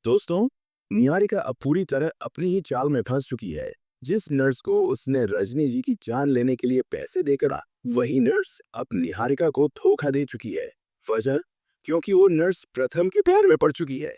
दोस्तों, निहारिका अब पूरी तरह अपनी ही चाल में फंस चुकी है। जिस नर्स को उसने रजनी जी की जान लेने के लिए पैसे देकर वही नर्स अब निहारिका को धोखा दे चुकी है। वजह? क्योंकि वो नर्स प्रथम के पैर में पड़ चुकी है।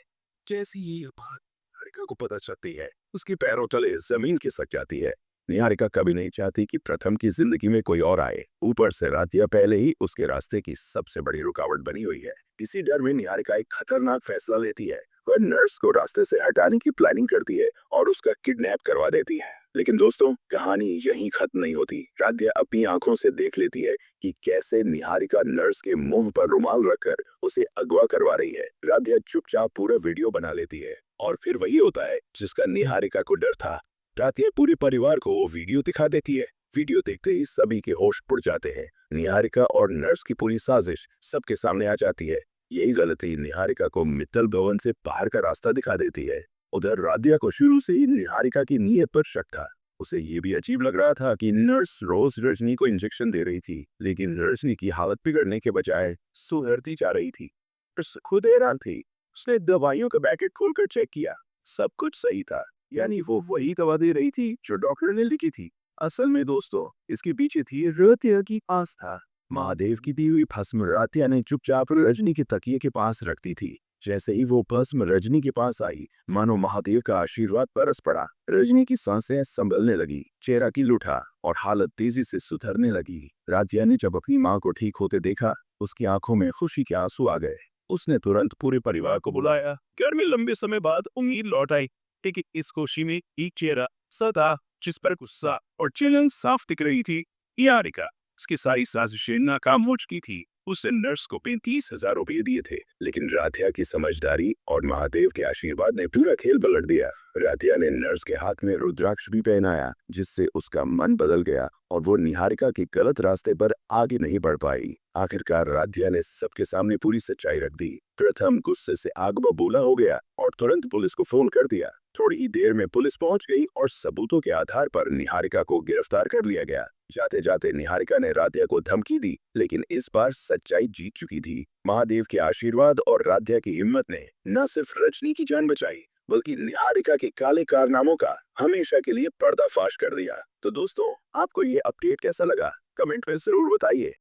जैसे ही ये बात निहारिका को पता चलती है, उसके पैरों तले जमीन खिसक जाती है। निहारिका कभी नहीं चाहती कि प्रथम की जिंदगी में कोई और आए। ऊपर से रातिया पहले ही उसके रास्ते की सबसे बड़ी रुकावट बनी हुई है। इसी डर में निहारिका एक खतरनाक फैसला लेती है। वह नर्स को रास्ते से हटाने की प्लानिंग करती है और उसका किडनैप करवा देती है। लेकिन दोस्तों, कहानी यहीं खत्म नहीं होती। राध्या अपनी आंखों से देख लेती है कि कैसे निहारिका नर्स के मुंह पर रुमाल रखकर उसे अगवा करवा रही है। राध्या चुपचाप पूरा वीडियो बना लेती है और फिर वही होता है जिसका निहारिका को डर था। राध्या पूरे परिवार को वो वीडियो दिखा देती है। वीडियो देखते ही सभी के होश उड़ जाते हैं। निहारिका और नर्स की पूरी साजिश सबके सामने आ जाती है। यही गलती निहारिका को मित्तल भवन से बाहर का रास्ता दिखा देती है। उधर राध्या को शुरू से ही निहारिका की नीयत पर शक था। उसे ये भी अजीब लग रहा था कि नर्स रोज रजनी को इंजेक्शन दे रही थी, लेकिन रजनी की हालत बिगड़ने के बजाय सुधरती जा रही थी। नर्स खुद हैरान थी। उसने दवाइयों का पैकेट खोलकर चेक किया। सब कुछ सही था, यानी वो वही दवा दे रही थी जो डॉक्टर ने लिखी थी। असल में दोस्तों, इसके पीछे थी राध्या की आस्था। महादेव की दी हुई भस्म राध्या ने चुपचाप रजनी के तकिए के पास रखती थी। जैसे ही वो भस्म रजनी के पास आई, मानो महादेव का आशीर्वाद बरस पड़ा। रजनी की सांसें संभलने लगी, चेहरा खिल उठा और हालत तेजी से सुधरने लगी। राध्या ने जब अपनी माँ को ठीक होते देखा, उसकी आंखों में खुशी के आंसू आ गए। उसने तुरंत पूरे परिवार को बुलाया। घर में लंबे समय बाद उम्मीद लौट आई, लेकिन इस खुशी में एक चेहरा सदा जिस पर गुस्सा और चिढ़न साफ दिख रही थी। निहारिका। उसकी सारी साजिशें नाकाम हो चुकी थी। उसने नर्स को 35,000 रुपये दिए थे, लेकिन राध्या की समझदारी और महादेव के आशीर्वाद ने पूरा खेल पलट दिया। राध्या ने नर्स के हाथ में रुद्राक्ष भी पहनाया, जिससे उसका मन बदल गया और वो निहारिका के गलत रास्ते पर आगे नहीं बढ़ पाई। आखिरकार राध्या ने सबके सामने पूरी सच्चाई रख दी। प्रथम गुस्से से आग बबूला हो गया और तुरंत पुलिस को फोन कर दिया। थोड़ी ही देर में पुलिस पहुंच गई और सबूतों के आधार पर निहारिका को गिरफ्तार कर लिया गया। जाते जाते निहारिका ने राध्या को धमकी दी, लेकिन इस बार सच्चाई जीत चुकी थी। महादेव के आशीर्वाद और राध्या की हिम्मत ने न सिर्फ रजनी की जान बचाई, बल्कि निहारिका के काले कारनामों का हमेशा के लिए पर्दाफाश कर दिया। तो दोस्तों, आपको ये अपडेट कैसा लगा? कमेंट में जरूर बताइए।